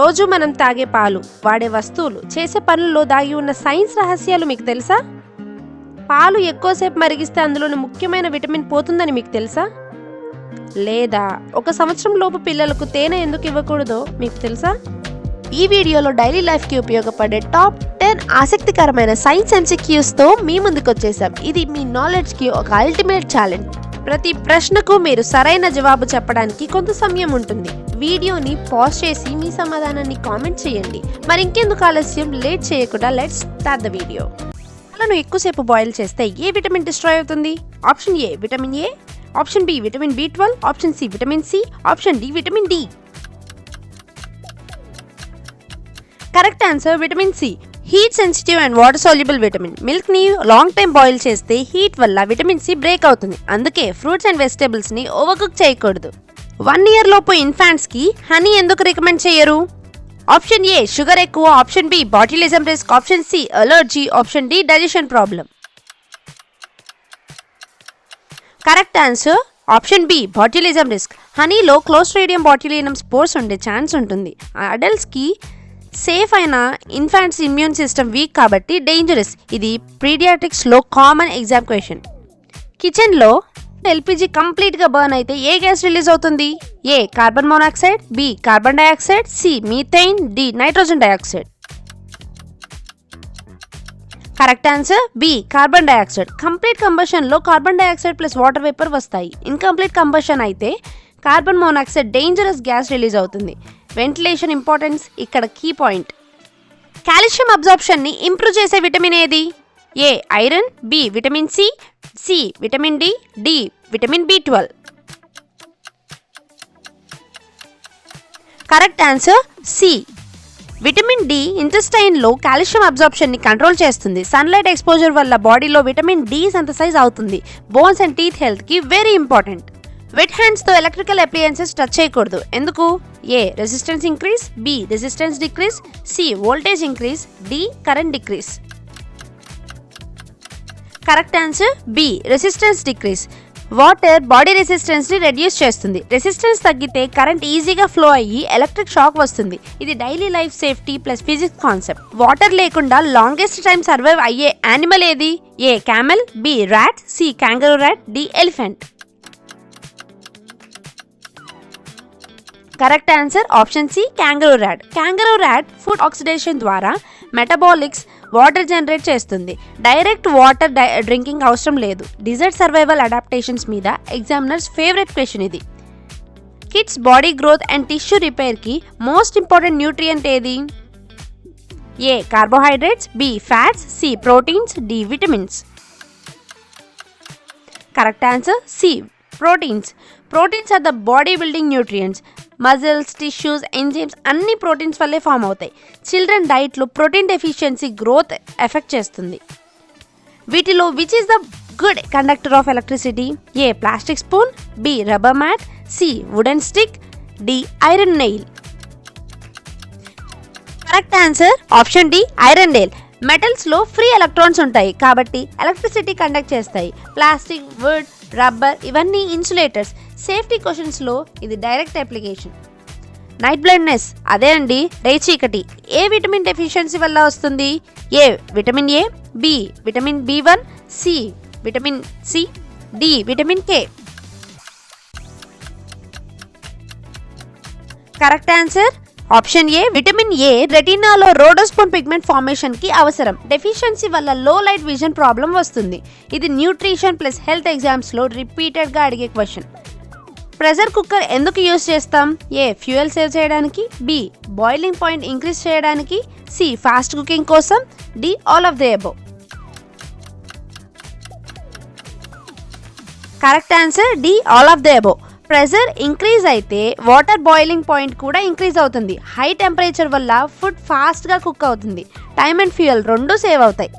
రోజు మనం తాగే పాలు, వాడే వస్తువులు, చేసే పనుల్లో దాగి ఉన్న సైన్స్ రహస్యాలు మీకు తెలుసా? పాలు ఎక్కువసేపు మరిగిస్తే అందులోని ముఖ్యమైన విటమిన్ పోతుందని మీకు తెలుసా? లేదా 1 సంవత్సరం లోపు పిల్లలకు తేనె ఎందుకు ఇవ్వకూడదో మీకు తెలుసా? ఈ వీడియోలో డైలీ లైఫ్కి ఉపయోగపడే టాప్ 10 ఆసక్తికరమైన సైన్స్ MCQsతో మీ ముందుకు వచ్చేసాం. ఇది మీ నాలెడ్జ్కి ఒక అల్టిమేట్ ఛాలెంజ్. ప్రతి ప్రశ్నకు మీరు సరైన జవాబు చెప్పడానికి కొంత సమయం ఉంటుంది. వీడియోని పాజ్ చేసి మీ సమాధానాన్ని కామెంట్ చేయండి. మరి ఇంకెందుకు ఆలస్యం, లేట్ చేయకుండా లెట్స్ స్టార్ట్ ద వీడియో. పాలను ఎక్కువసేపు బాయిల్ చేస్తే ఏ విటమిన్ డిస్ట్రాయ్ అవుతుంది? Option A vitamin A, option B vitamin B12, option C vitamin C, option D vitamin D. Correct answer vitamin C. Heat sensitive and water soluble vitamin. Milk ని long time boil చేస్తే heat వల్ల vitamin C break అవుతుంది. అందుకే fruits and vegetables ని over cook చేయకూడదు. 1 year లోపు infants కి honey ఎందుకు రికమెండ్ చేయరు? ఆప్షన్ ఏ షుగర్ ఎక్కువ, option B botulism risk, option C allergy, option D digestion problem. Correct answer option B botulism risk. హనీలో క్లోస్ట్రిడియం బాటిలినం స్పోర్స్ ఉండే chance ఉంటుంది. అడల్ట్స్ కి సేఫ్ అయిన ఇన్ఫాంట్స్ ఇమ్యూన్ సిస్టమ్ వీక్ కాబట్టి dangerous. ఇది paediatrics లో common exam question. Kitchen లో LPG complete గా బర్న్ అయితే ఏ గ్యాస్ రిలీజ్ అవుతుంది? A carbon monoxide, B carbon dioxide, C methane, D nitrogen dioxide. Correct answer B carbon dioxide. Complete combustion లో carbon dioxide plus water vapour వస్తాయి. Incomplete combustion అయితే carbon monoxide dangerous gas release అవుతుంది. Ventilation importance ఇక్కడ key point. Calcium absorption ని improve చేసే vitamin ఏది? A iron, B vitamin C, C vitamin D, D vitamin B12. Correct answer C vitamin D intestine లో calcium absorption ని control చేస్తుంది. Sunlight exposure వల్ల బాడీలో విటమిన్ డి సింథసైజ్ అవుతుంది. Bones and teeth health కి very important. Wet hands తో electrical appliances touch చేయకూడదు. ఎందుకు? A resistance increase, B resistance decrease, C voltage increase, D current decrease. Correct answer B resistance decrease. Water body resistance ని reduce చేస్తుంది. Resistance తగ్గితే current ఈజీగా flow అయ్యి electric shock వస్తుంది. ఇది daily life safety plus physics concept. Water లేకుండా longest time survive అయ్యే animal ఏది? A camel, B rat, C kangaroo rat, D elephant. Correct answer option C kangaroo rat. Kangaroo rat food oxidation ద్వారా metabolics water generate చేస్తుంది. Direct water drinking అవసరం లేదు. Desert survival adaptations మీద examiners favourite question ఇది. Kids body growth and tissue repair కి most important nutrient ఏది? A carbohydrates, B fats, C proteins, D vitamins. Correct answer C proteins. Proteins are the body building nutrients. Muscles, tissues, enzymes అన్ని proteins వల్లే form అవుతాయి. Children డైట్లో protein deficiency growth effect చేస్తుంది. వీటిలో which is the good conductor of electricity? A plastic spoon, B rubber mat, C wooden stick, D iron nail. Correct answer option D iron nail. Metals లో free electrons ఉంటాయి కాబట్టి electricity conduct చేస్తాయి. Plastic, wood, rubber ఇవన్నీ insulators. Safety questions లో ఇది direct application. Night blindness అదే అండి, రేచీకటి. ఏ vitamin deficiency వల్ల వస్తుంది? A vitamin A, B vitamin B1, C vitamin C, D vitamin K. Correct answer option A vitamin A రెటినాలో rhodopsin pigment formation కి అవసరం. డెఫిషియన్సీ వల్ల లో లైట్ విజన్ ప్రాబ్లం వస్తుంది. ఇది న్యూట్రిషన్ ప్లస్ హెల్త్ ఎగ్జామ్స్ లో రిపీటెడ్ గా అడిగే క్వశ్చన్. ప్రెషర్ కుక్కర్ ఎందుకు యూజ్ చేస్తాం? ఏ ఫ్యూయల్ సేవ్ చేయడానికి, బి బాయిలింగ్ పాయింట్ ఇంక్రీజ్ చేయడానికి, సి ఫాస్ట్ కుకింగ్ కోసం, D all of the above. Correct answer D all of the above. Pressure increase అయితే water boiling point కూడా increase అవుతుంది. High temperature వల్ల food ఫాస్ట్గా cook అవుతుంది. Time and fuel 2 save అవుతాయి.